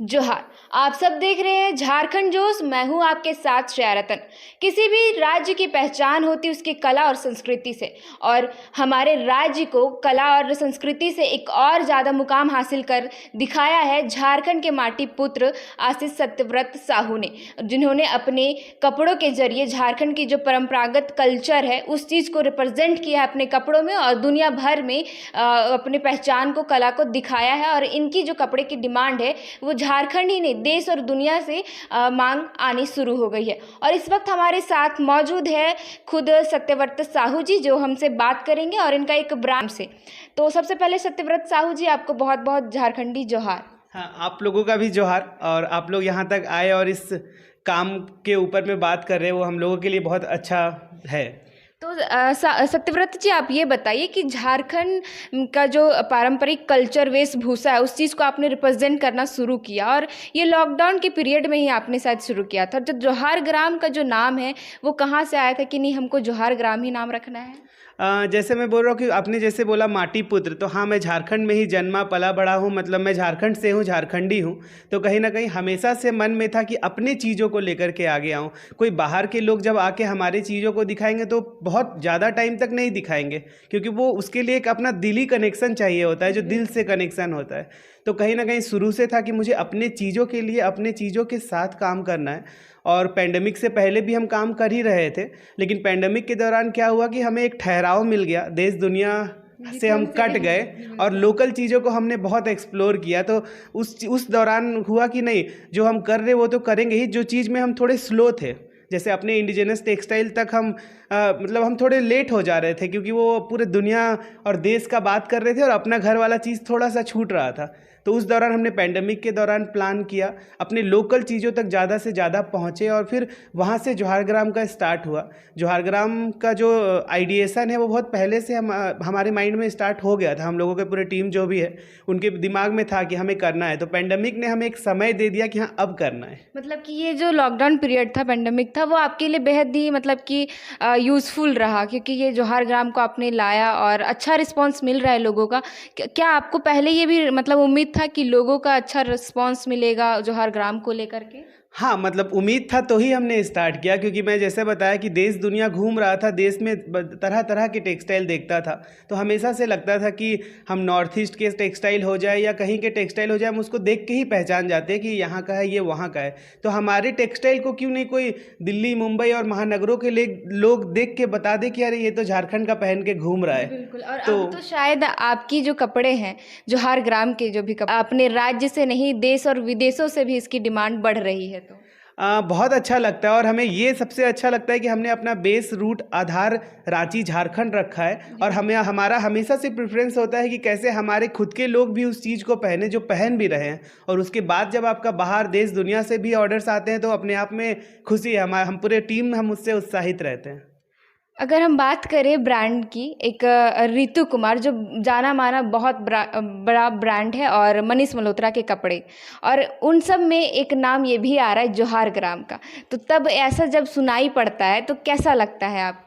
जोहार। आप सब देख रहे हैं झारखंड जोश। मैं हूं आपके साथ श्रेया रतन। किसी भी राज्य की पहचान होती है उसकी कला और संस्कृति से, और हमारे राज्य को कला और संस्कृति से एक और ज़्यादा मुकाम हासिल कर दिखाया है झारखंड के माटी पुत्र आशीष सत्यव्रत साहू ने, जिन्होंने अपने कपड़ों के जरिए झारखंड की जो परंपरागत कल्चर है उस चीज़ को रिप्रेजेंट किया है अपने कपड़ों में, और दुनिया भर में अपने पहचान को, कला को दिखाया है। और इनकी जो कपड़े की डिमांड है वो झारखंड ही नहीं, देश और दुनिया से मांग आनी शुरू हो गई है। और इस वक्त हमारे साथ मौजूद है खुद सत्यव्रत साहू जी, जो हमसे बात करेंगे और इनका एक ब्रांड से। तो सबसे पहले सत्यव्रत साहू जी, आपको बहुत बहुत झारखंडी जोहार। हाँ, आप लोगों का भी जोहार। और आप लोग यहाँ तक आए और इस काम के ऊपर में बात कर रहे हैं, वो हम लोगों के लिए बहुत अच्छा है। तो सत्यव्रत जी, आप ये बताइए कि झारखंड का जो पारंपरिक कल्चर, वेशभूषा है, उस चीज़ को आपने रिप्रेजेंट करना शुरू किया, और ये लॉकडाउन के पीरियड में ही आपने शायद शुरू किया था। तो जोहार ग्राम का जो नाम है वो कहाँ से आया था कि नहीं, हमको जोहार ग्राम ही नाम रखना है? जैसे मैं बोल रहा हूँ कि आपने जैसे बोला माटी पुत्र, तो हाँ, मैं झारखंड में ही जन्मा पला बड़ा हूँ। मतलब मैं झारखंड से हूँ, झारखंडी हूँ। तो कहीं ना कहीं हमेशा से मन में था कि अपने चीज़ों को लेकर के आगे आऊँ। कोई बाहर के लोग जब आके हमारी चीज़ों को दिखाएंगे तो बहुत ज़्यादा टाइम तक नहीं दिखाएंगे, क्योंकि वो उसके लिए एक अपना दिली कनेक्शन चाहिए होता है, जो दिल से कनेक्शन होता है। तो कहीं ना कहीं शुरू से था कि मुझे अपने चीज़ों के लिए, अपने चीज़ों के साथ काम करना है। और पेंडेमिक से पहले भी हम काम कर ही रहे थे, लेकिन पेंडेमिक के दौरान क्या हुआ कि हमें एक ठहराव मिल गया, देश दुनिया से हम कट गए और लोकल चीज़ों को हमने बहुत एक्सप्लोर किया। तो उस दौरान हुआ कि नहीं, जो हम कर रहे वो तो करेंगे ही। जो चीज़ में हम थोड़े स्लो थे, जैसे अपने इंडिजिनस टेक्सटाइल तक हम मतलब हम थोड़े लेट हो जा रहे थे, क्योंकि वो पूरे दुनिया और देश का बात कर रहे थे और अपना घर वाला चीज़ थोड़ा सा छूट रहा था। तो उस दौरान हमने पेंडेमिक के दौरान प्लान किया, अपने लोकल चीज़ों तक ज़्यादा से ज़्यादा पहुँचे, और फिर वहाँ से जोहार ग्राम का स्टार्ट हुआ। जोहार ग्राम का जो आइडिएशन है वो बहुत पहले से हमारे माइंड में स्टार्ट हो गया था। हम लोगों के पूरे टीम जो भी है उनके दिमाग में था कि हमें करना है। तो पेंडेमिक ने हमें एक समय दे दिया कि हाँ, अब करना है। मतलब कि ये जो लॉकडाउन पीरियड था, पेंडेमिक था, वो आपके लिए बेहद ही मतलब कि यूज़फुल रहा, क्योंकि ये जोहार ग्राम को आपने लाया और अच्छा रिस्पांस मिल रहा है लोगों का। क्या आपको पहले ये भी मतलब उम्मीद था कि लोगों का अच्छा रिस्पांस मिलेगा जोहार ग्राम को लेकर के? हाँ, मतलब उम्मीद था तो ही हमने स्टार्ट किया, क्योंकि मैं जैसे बताया कि देश दुनिया घूम रहा था, देश में तरह तरह के टेक्सटाइल देखता था। तो हमेशा से लगता था कि हम नॉर्थ ईस्ट के टेक्सटाइल हो जाए या कहीं के टेक्सटाइल हो जाए, हम उसको देख के ही पहचान जाते हैं कि यहाँ का है, ये वहाँ का है। तो हमारे टेक्सटाइल को क्यों नहीं कोई दिल्ली, मुंबई और महानगरों के लोग देख के बता दे कि अरे ये तो झारखंड का पहन के घूम रहा है। बिल्कुल। और तो अब तो शायद आपकी जो कपड़े हैं, जोहार ग्राम के जो भी कपड़े, अपने राज्य से नहीं, देश और विदेशों से भी इसकी डिमांड बढ़ रही है। तो बहुत अच्छा लगता है, और हमें ये सबसे अच्छा लगता है कि हमने अपना बेस रूट आधार रांची झारखंड रखा है। और हमारा हमेशा से प्रेफरेंस होता है कि कैसे हमारे खुद के लोग भी उस चीज़ को पहने जो पहन भी रहे हैं। और उसके बाद जब आपका बाहर देश दुनिया से भी ऑर्डर्स आते हैं तो अपने आप में खुशी है। हम पूरे टीम हम उससे उत्साहित रहते हैं। अगर हम बात करें ब्रांड की, एक रितु कुमार जो जाना माना बहुत बड़ा ब्रांड है, और मनीष मल्होत्रा के कपड़े, और उन सब में एक नाम ये भी आ रहा है जोहार ग्राम का। तो तब ऐसा जब सुनाई पड़ता है तो कैसा लगता है आपको?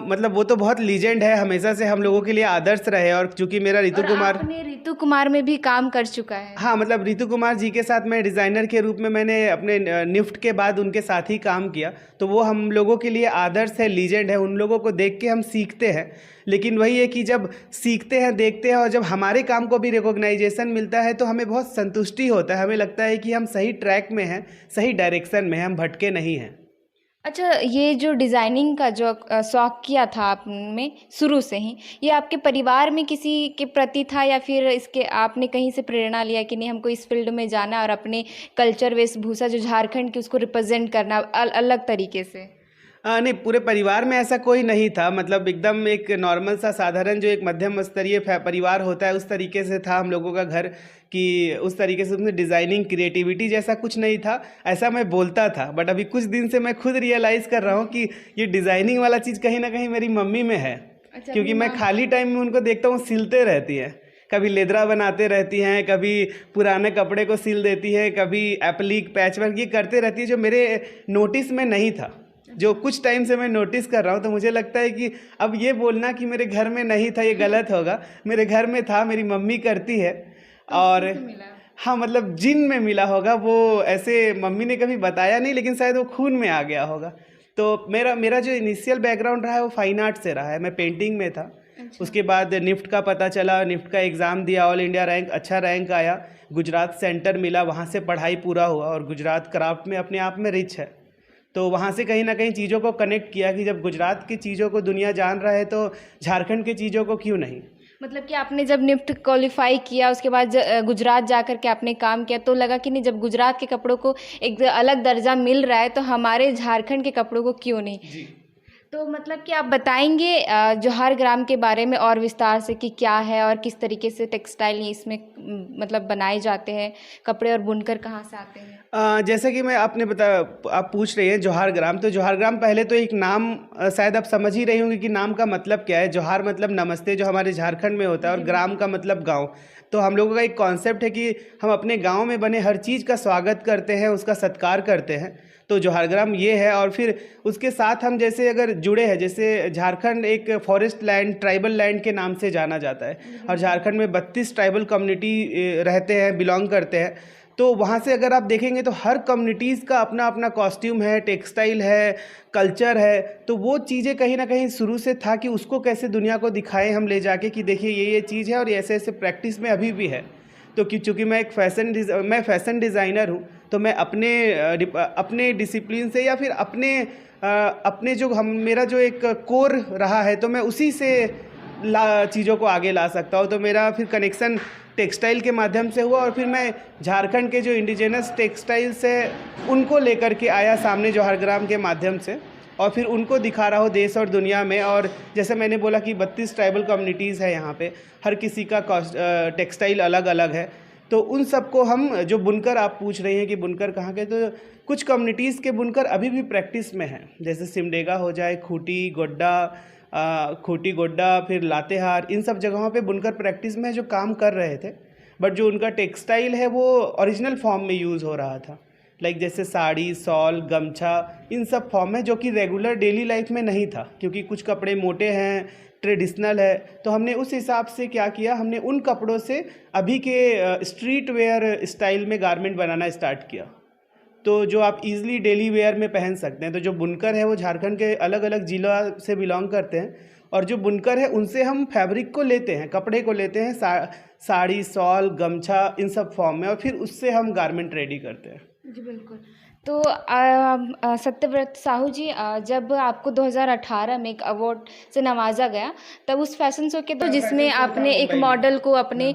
मतलब वो तो बहुत लीजेंड है, हमेशा से हम लोगों के लिए आदर्श रहे। और चूंकि मेरा रितु कुमार, आपने रितु कुमार में भी काम कर चुका है। हाँ, मतलब रितु कुमार जी के साथ मैं डिज़ाइनर के रूप में मैंने अपने निफ्ट के बाद उनके साथ ही काम किया। तो वो हम लोगों के लिए आदर्श है, लीजेंड है। उन लोगों को देख के हम सीखते हैं। लेकिन वही है कि जब सीखते हैं, देखते हैं, और जब हमारे काम को भी रिकॉग्नाइजेशन मिलता है तो हमें बहुत संतुष्टि होता है। हमें लगता है कि हम सही ट्रैक में हैं, सही डायरेक्शन में हैं, हम भटके नहीं हैं। अच्छा, ये जो डिज़ाइनिंग का जो शौक़ किया था आप में शुरू से ही, ये आपके परिवार में किसी के प्रति था, या फिर इसके आपने कहीं से प्रेरणा लिया कि नहीं, हमको इस फील्ड में जाना है और अपने कल्चर, वेशभूषा जो झारखंड की उसको रिप्रेजेंट करना अलग तरीके से? नहीं, पूरे परिवार में ऐसा कोई नहीं था। मतलब एकदम एक नॉर्मल सा साधारण जो एक मध्यम स्तरीय परिवार होता है उस तरीके से था हम लोगों का घर, कि उस तरीके से उसमें डिज़ाइनिंग, क्रिएटिविटी जैसा कुछ नहीं था। ऐसा मैं बोलता था, बट अभी कुछ दिन से मैं खुद रियलाइज़ कर रहा हूँ कि ये डिज़ाइनिंग वाला चीज़ कहीं ना कहीं मेरी मम्मी में है। अच्छा, क्योंकि मैं खाली टाइम में उनको देखता हूँ सिलते रहती है। कभी लेदरा बनाते रहती हैं, कभी पुराने कपड़े को सिल देती है, कभी एप्लिक, पैचवर्क, ये करते रहती है, जो मेरे नोटिस में नहीं था, जो कुछ टाइम से मैं नोटिस कर रहा हूँ। तो मुझे लगता है कि अब ये बोलना कि मेरे घर में नहीं था ये गलत होगा। मेरे घर में था, मेरी मम्मी करती है। और हाँ मतलब जिन में मिला होगा वो, ऐसे मम्मी ने कभी बताया नहीं, लेकिन शायद वो खून में आ गया होगा। तो मेरा मेरा जो इनिशियल बैकग्राउंड रहा है वो फाइन आर्ट से रहा है, मैं पेंटिंग में था। अच्छा। उसके बाद निफ्ट का पता चला, निफ्ट का एग्ज़ाम दिया, ऑल इंडिया रैंक, अच्छा रैंक आया, गुजरात सेंटर मिला, वहाँ से पढ़ाई पूरा हुआ। और गुजरात क्राफ्ट में अपने आप में रिच है, तो वहाँ से कहीं ना कहीं चीज़ों को कनेक्ट किया कि जब गुजरात की चीज़ों को दुनिया जान रहा है तो झारखंड की चीज़ों को क्यों नहीं। मतलब कि आपने जब निफ्ट क्वालिफाई किया उसके बाद गुजरात जा कर के आपने काम किया तो लगा कि नहीं, जब गुजरात के कपड़ों को एक अलग दर्जा मिल रहा है तो हमारे झारखंड के कपड़ों को क्यों नहीं। जी। तो मतलब कि आप बताएंगे जोहार ग्राम के बारे में और विस्तार से कि क्या है और किस तरीके से टेक्सटाइल इसमें मतलब बनाए जाते हैं, कपड़े और बुनकर कहाँ से आते हैं। जैसे कि मैं आपने बताया, आप पूछ रही हैं जोहार ग्राम, तो जोहार ग्राम पहले तो एक नाम, शायद आप समझ ही रही होंगी कि नाम का मतलब क्या है। जोहार मतलब नमस्ते, जो हमारे झारखंड में होता है, और ग्राम का मतलब गांव। तो हम लोगों का एक कॉन्सेप्ट है कि हम अपने गांव में बने हर चीज़ का स्वागत करते हैं, उसका सत्कार करते हैं। तो जोहार ग्राम ये है। और फिर उसके साथ हम जैसे अगर जुड़े हैं, जैसे झारखंड एक फॉरेस्ट लैंड, ट्राइबल लैंड के नाम से जाना जाता है, और झारखंड में 32 ट्राइबल कम्युनिटी रहते हैं, बिलोंग करते हैं। तो वहाँ से अगर आप देखेंगे तो हर कम्युनिटीज़ का अपना अपना कॉस्ट्यूम है, टेक्सटाइल है, कल्चर है। तो वो चीज़ें कहीं ना कहीं शुरू से था कि उसको कैसे दुनिया को दिखाएं हम ले जाके कि देखिए ये चीज़ है, और ऐसे ऐसे प्रैक्टिस में अभी भी है। तो चूँकि मैं एक मैं फ़ैशन डिज़ाइनर हूँ, तो मैं अपने डिसिप्लिन से या फिर अपने जो मेरा जो एक कोर रहा है, तो मैं उसी से चीज़ों को आगे ला सकता हूँ। तो मेरा फिर कनेक्शन टेक्सटाइल के माध्यम से हुआ, और फिर मैं झारखंड के जो इंडिजिनस टेक्सटाइल्स है उनको लेकर के आया सामने जोहार ग्राम के माध्यम से, और फिर उनको दिखा रहा हूँ देश और दुनिया में। और जैसे मैंने बोला कि 32 ट्राइबल कम्युनिटीज़ है यहाँ पे, हर किसी का टेक्सटाइल अलग अलग है। तो उन सबको हम, जो बुनकर आप पूछ रही हैं कि बुनकर कहाँ के, तो कुछ कम्युनिटीज़ के बुनकर अभी भी प्रैक्टिस में हैं, जैसे सिमडेगा हो जाए, खूंटी गोड्डा, फिर लातेहार, इन सब जगहों पे बुनकर प्रैक्टिस में जो काम कर रहे थे। बट जो उनका टेक्सटाइल है वो ओरिजिनल फॉर्म में यूज़ हो रहा था, लाइक जैसे साड़ी, शॉल, गमछा, इन सब फॉर्म में, जो कि रेगुलर डेली लाइफ में नहीं था, क्योंकि कुछ कपड़े मोटे हैं, ट्रेडिशनल है। तो हमने उस हिसाब से क्या किया, हमने उन कपड़ों से अभी के स्ट्रीट वेयर स्टाइल में गारमेंट बनाना स्टार्ट किया, तो जो आप इजीली डेली वेयर में पहन सकते हैं। तो जो बुनकर है वो झारखंड के अलग अलग जिला से बिलोंग करते हैं, और जो बुनकर है उनसे हम फैब्रिक को लेते हैं, कपड़े को लेते हैं, साड़ी, शॉल, गमछा, इन सब फॉर्म में, और फिर उससे हम गारमेंट रेडी करते हैं। जी बिल्कुल। तो सत्यव्रत साहू जी, जब आपको 2018 में एक अवार्ड से नवाजा गया, तब उस फैशन शो के तो जिसमें आपने एक मॉडल को अपने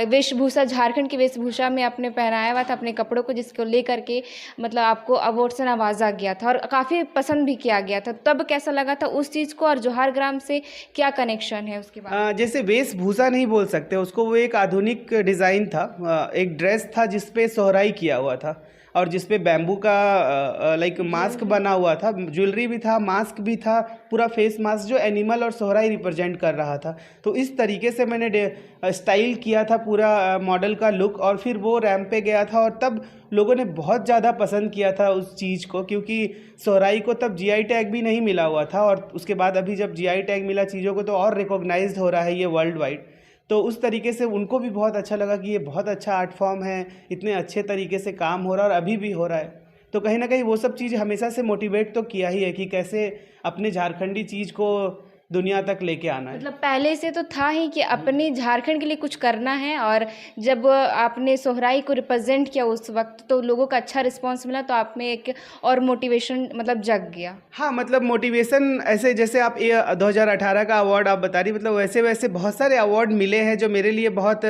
वेशभूषा, झारखंड की वेशभूषा में आपने पहनाया हुआ था अपने कपड़ों को, जिसको लेकर के मतलब आपको अवार्ड से नवाजा गया था और काफ़ी पसंद भी किया गया था। तब कैसा लगा था उस चीज़ को, और जोहार ग्राम से क्या कनेक्शन है उसके बाद? जैसे वेशभूषा नहीं बोल सकते उसको, वो एक आधुनिक डिज़ाइन था। एक ड्रेस था जिसपे सोहराई किया हुआ था, और जिसपे बैम्बू का लाइक मास्क बना हुआ था, ज्वेलरी भी था, मास्क भी था, पूरा फेस मास्क जो एनिमल और सोहराई रिप्रेजेंट कर रहा था। तो इस तरीके से मैंने स्टाइल किया था पूरा मॉडल का लुक, और फिर वो रैंप पे गया था, और तब लोगों ने बहुत ज़्यादा पसंद किया था उस चीज़ को, क्योंकि सोहराई को तब जीआई टैग भी नहीं मिला हुआ था, और उसके बाद अभी जब जीआई टैग मिला चीज़ों को, तो और रिकॉग्नाइज्ड हो रहा है ये वर्ल्ड वाइड। तो उस तरीके से उनको भी बहुत अच्छा लगा कि ये बहुत अच्छा आर्ट फॉर्म है, इतने अच्छे तरीके से काम हो रहा है और अभी भी हो रहा है। तो कहीं ना कहीं वो सब चीज़ हमेशा से मोटिवेट तो किया ही है कि कैसे अपने झारखंडी चीज़ को दुनिया तक लेके आना है। मतलब पहले से तो था ही कि अपने झारखंड के लिए कुछ करना है, और जब आपने सोहराई को रिप्रेजेंट किया उस वक्त तो लोगों का अच्छा रिस्पांस मिला, तो आप में एक और मोटिवेशन मतलब जग गया। हाँ मतलब मोटिवेशन ऐसे, जैसे आप ये 2018 का अवार्ड आप बता रही, मतलब वैसे वैसे बहुत सारे अवार्ड मिले हैं जो मेरे लिए बहुत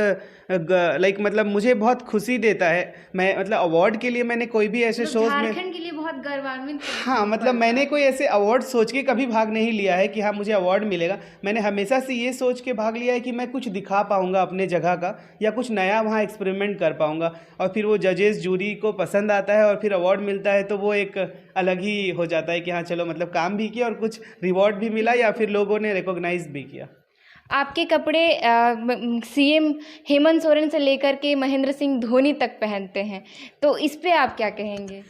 लाइक मतलब मुझे बहुत खुशी देता है। मैं मतलब अवार्ड के लिए मैंने कोई भी ऐसे शोज में, झारखंड के लिए बहुत गौरवान्वित। हाँ मतलब मैंने कोई ऐसे अवार्ड सोच के कभी भाग नहीं लिया है कि हाँ मुझे अवार्ड मिलेगा। मैंने हमेशा से ये सोच के भाग लिया है कि मैं कुछ दिखा पाऊँगा अपने जगह का, या कुछ नया वहाँ एक्सपेरिमेंट कर पाऊँगा, और फिर वो जजेस जूरी को पसंद आता है और फिर अवार्ड मिलता है, तो वो एक अलग ही हो जाता है कि हाँ चलो मतलब काम भी किया और कुछ रिवॉर्ड भी मिला, या फिर लोगों ने रिकॉग्नाइज भी किया। आपके कपड़े सीएम हेमंत सोरेन से लेकर के महेंद्र सिंह धोनी तक पहनते हैं, तो इस पे आप क्या कहेंगे?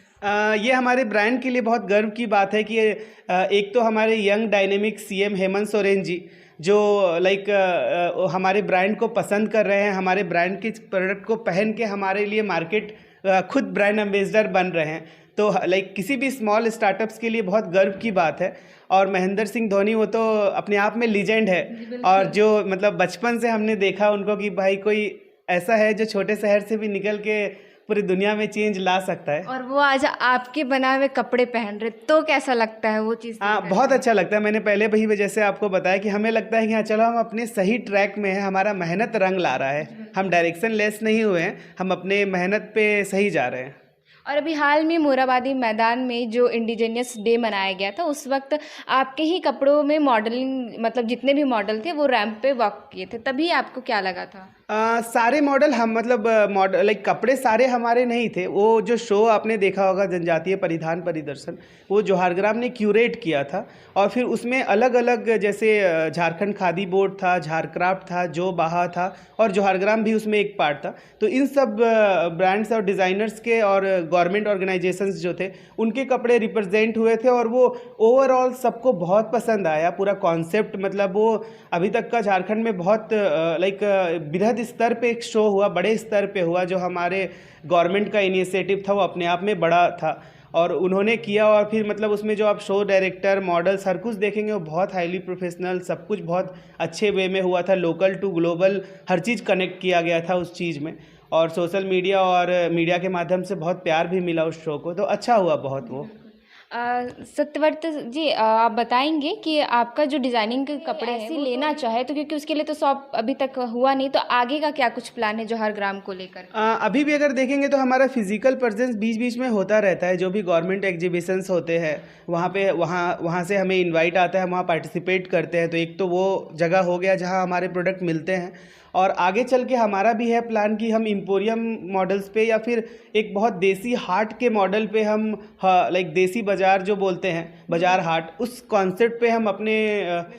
ये हमारे ब्रांड के लिए बहुत गर्व की बात है कि एक तो हमारे young dynamic CM Hemant Soren ji, जो लाइक हमारे ब्रांड को पसंद कर रहे हैं, हमारे ब्रांड के प्रोडक्ट को पहन के हमारे लिए मार्केट खुद ब्रांड एम्बेसडर बन रहे हैं। तो लाइक किसी भी स्मॉल स्टार्टअप्स के लिए बहुत गर्व की बात है। और महेंद्र सिंह धोनी वो तो अपने आप में लीजेंड है, और जो मतलब बचपन से हमने देखा उनको कि भाई कोई ऐसा है जो छोटे शहर से भी निकल के पूरी दुनिया में चेंज ला सकता है। और वो आज आपके बनाए हुए कपड़े पहन रहे, तो कैसा लगता है वो चीज़? हाँ, बहुत अच्छा लगता है। मैंने पहले भी वजह से आपको बताया कि हमें लगता है कि हाँ चलो हम अपने सही ट्रैक में हैं, हमारा मेहनत रंग ला रहा है, हम डायरेक्शन लेस नहीं हुए हैं, हम अपने मेहनत पे सही जा रहे हैं। और अभी हाल में मोराबादी मैदान में जो इंडिजिनियस डे मनाया गया था, उस वक्त आपके ही कपड़ों में मॉडलिंग, मतलब जितने भी मॉडल थे वो रैंप पे वॉक किए थे, तभी आपको क्या लगा था? सारे मॉडल हम मतलब मॉडल लाइक कपड़े सारे हमारे नहीं थे। वो जो शो आपने देखा होगा जनजातीय परिधान परिदर्शन, वो जोहारग्राम ने क्यूरेट किया था, और फिर उसमें अलग अलग जैसे झारखंड खादी बोर्ड था, झारक्राफ्ट था, जो बाहा था, और जोहारग्राम भी उसमें एक पार्ट था। तो इन सब ब्रांड्स और डिज़ाइनर्स के और गवर्नमेंट ऑर्गेनाइजेशंस जो थे उनके कपड़े रिप्रेजेंट हुए थे, और वो ओवरऑल सबको बहुत पसंद आया पूरा कॉन्सेप्ट। मतलब वो अभी तक का झारखंड में बहुत लाइक बृहद स्तर पे एक शो हुआ, बड़े स्तर पे हुआ, जो हमारे गवर्नमेंट का इनिशिएटिव था, वो अपने आप में बड़ा था और उन्होंने किया। और फिर मतलब उसमें जो आप शो डायरेक्टर, मॉडल्स, हर कुछ देखेंगे वो बहुत हाईली प्रोफेशनल, सब कुछ बहुत अच्छे वे में हुआ था। लोकल टू ग्लोबल हर चीज़ कनेक्ट किया गया था उस चीज़ में, और सोशल मीडिया और मीडिया के माध्यम से बहुत प्यार भी मिला उस शो को, तो अच्छा हुआ बहुत वो। सत्यव्रत जी, आप बताएंगे कि आपका जो डिज़ाइनिंग के कपड़े हैं वो लेना चाहे तो, क्योंकि उसके लिए तो शॉप अभी तक हुआ नहीं, तो आगे का क्या कुछ प्लान है जोहारग्राम को लेकर? अभी भी अगर देखेंगे तो हमारा फिजिकल प्रेजेंस बीच बीच में होता रहता है। जो भी गवर्नमेंट एग्जीबिशंस होते हैं वहाँ से हमें इनवाइट आता है, हम वहाँ पार्टिसिपेट करते हैं। तो एक तो वो जगह हो गया जहाँ हमारे प्रोडक्ट मिलते हैं, और आगे चल के हमारा भी है प्लान कि हम इम्पोरियम मॉडल्स पे या फिर एक बहुत देसी हाट के मॉडल पे हम लाइक देसी बाज़ार जो बोलते हैं, बाज़ार हाट, उस कॉन्सेप्ट पे हम अपने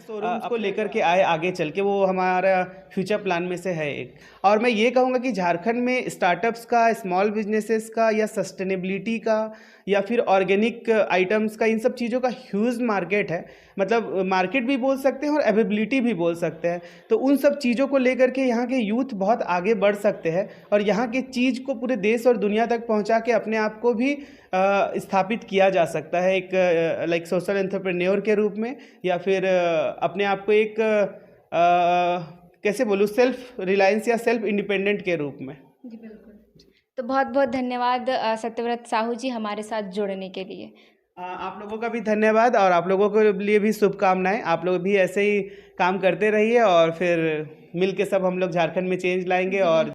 शोरूम्स को लेकर के आए आगे चल के। वो हमारा फ्यूचर प्लान में से है एक। और मैं ये कहूँगा कि झारखंड में स्टार्टअप्स का, स्मॉल बिजनेसेस का, या सस्टेनेबिलिटी का, या फिर ऑर्गेनिक आइटम्स का, इन सब चीज़ों का ह्यूज मार्केट है। मतलब मार्केट भी बोल सकते हैं और अवेबिलिटी भी बोल सकते हैं। तो उन सब चीज़ों को लेकर के यहाँ के यूथ बहुत आगे बढ़ सकते हैं, और यहाँ की चीज़ को पूरे देश और दुनिया तक पहुँचा के अपने आप को भी स्थापित किया जा सकता है, एक लाइक सोशल एंटरप्रेन्योर के रूप में, या फिर अपने आप को एक कैसे बोलूँ, सेल्फ रिलायंस या सेल्फ इंडिपेंडेंट के रूप में। जी बिल्कुल। तो बहुत बहुत धन्यवाद सत्यव्रत साहू जी हमारे साथ जुड़ने के लिए। आप लोगों का भी धन्यवाद, और आप लोगों के लिए भी शुभकामनाएं। आप लोग भी ऐसे ही काम करते रहिए, और फिर मिल के सब हम लोग झारखंड में चेंज लाएंगे। और